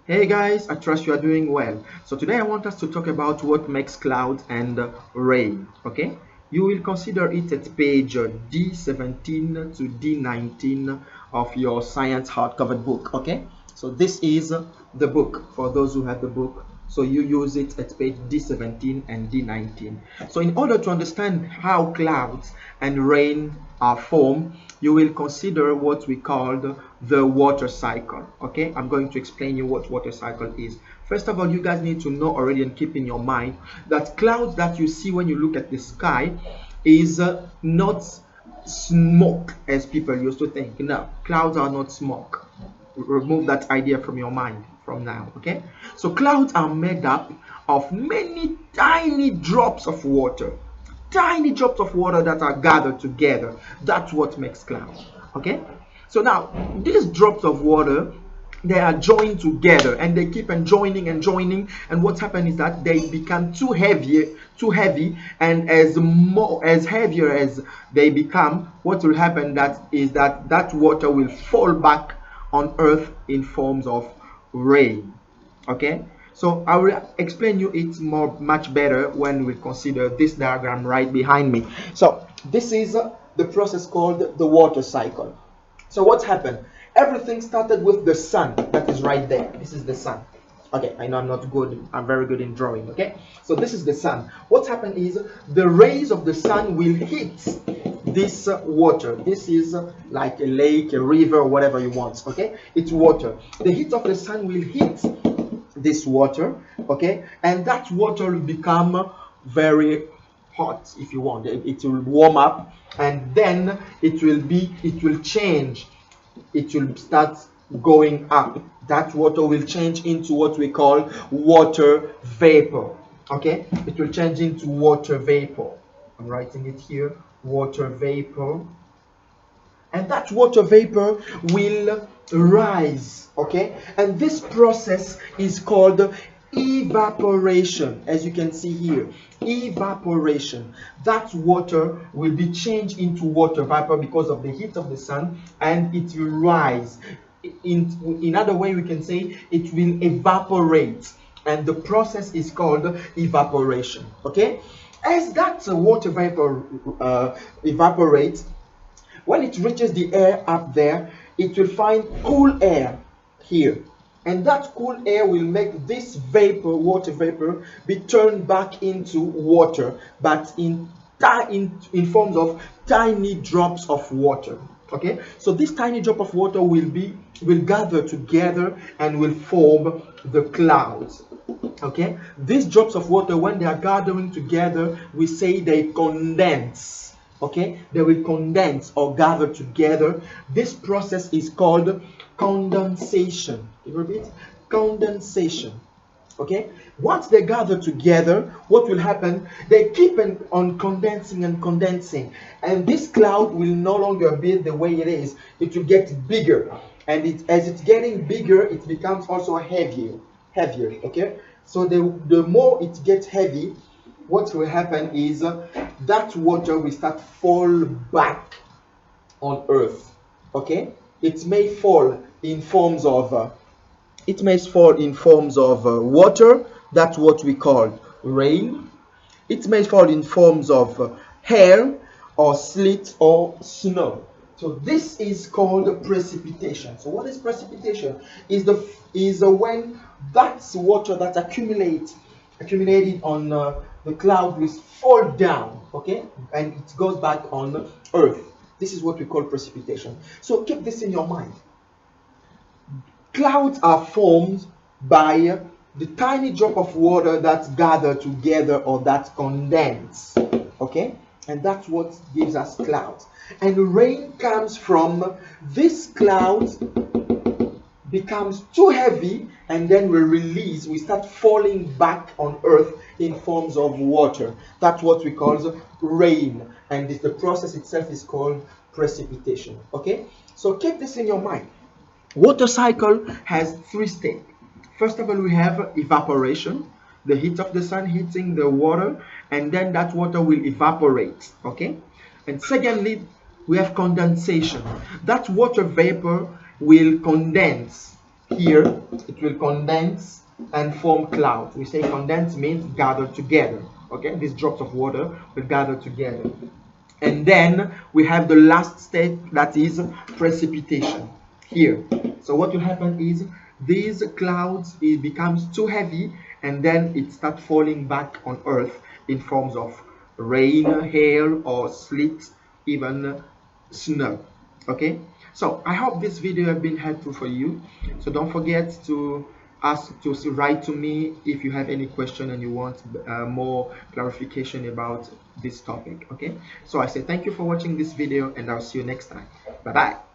Hey guys, I trust you are doing well. So today I want us to talk about what makes clouds and rain. Okay, you will consider it at page D17 to D19 of your science hardcover book. Okay, so this is the book for those who have the book. So you use it at page D17 and D19. So in order to understand how clouds and rain are formed, you will consider what we call the water cycle. Okay, I'm going to explain you what water cycle is. First of all, you guys need to know already and keep in your mind that clouds that you see when you look at the sky is not smoke as people used to think. No, clouds are not smoke. Remove that idea from your mind from now. Okay, so clouds are made up of many tiny drops of water, that are gathered together. That's what makes clouds. Okay, so now these drops of water, they are joined together and they keep on joining and joining, and what happens is that they become too heavy, and as heavier as they become, what will happen that is that water will fall back on earth in forms of rain. Okay, so I will explain you it much better when we consider this diagram right behind me. So this is the process called the water cycle. So what's happened? Everything started with the sun that is right there. This is the sun. Okay, I know I'm not good. I'm very good in drawing. Okay, so this is the sun. What's happened is the rays of the sun will hit this water. This is like a lake, a river, whatever you want. Okay, it's water. The heat of the sun will hit this water. Okay, and that water will become very hot if you want. It will warm up, and then it will change. It will start going up. That water will change into what we call water vapor. Okay, it will change into water vapor. I'm writing it here, water vapor. And that water vapor will rise. Okay, and this process is called evaporation. As you can see here, evaporation. That water will be changed into water vapor because of the heat of the sun, and it will rise. In other way, we can say it will evaporate, and the process is called evaporation. Okay, as that water vapor evaporates, when it reaches the air up there, it will find cool air here. And that cool air will make this vapor, water vapor, be turned back into water, but in forms of tiny drops of water. Okay, so this tiny drop of water will gather together and will form the clouds. Okay, these drops of water, when they are gathering together, we say they condense. Okay, they will condense or gather together. This process is called condensation. You repeat, condensation. Okay, once they gather together, what will happen? They keep on condensing and condensing, and this cloud will no longer be the way it is. It will get bigger, and as it's getting bigger, it becomes also heavier. Okay, so the more it gets heavy, what will happen is that water will start fall back on earth. Okay, it may fall in forms of water. That's what we call rain. It may fall in forms of hail or sleet or snow. So this is called precipitation. So what is precipitation? Is when that water that accumulated on the cloud will fall down, okay, and it goes back on earth. This is what we call precipitation. So keep this in your mind. Clouds are formed by the tiny drop of water that gather together or that condense. Okay? And that's what gives us clouds. And rain comes from this cloud becomes too heavy, and then we start falling back on earth in forms of water. That's what we call rain, and the process itself is called precipitation. Okay, so keep this in your mind. Water cycle has three steps. First of all, we have evaporation, the heat of the sun hitting the water, and then that water will evaporate. Okay, and secondly, we have condensation. That water vapor will condense. here it will condense and form clouds. We say condense means gather together. Okay, these drops of water will gather together. And then we have the last step, that is precipitation here. So what will happen is these clouds, it becomes too heavy, and then it starts falling back on earth in forms of rain, hail, or sleet, even snow. Okay, so I hope this video has been helpful for you. So don't forget to write to me if you have any question and you want more clarification about this topic. Okay, so I say thank you for watching this video, and I'll see you next time. Bye bye.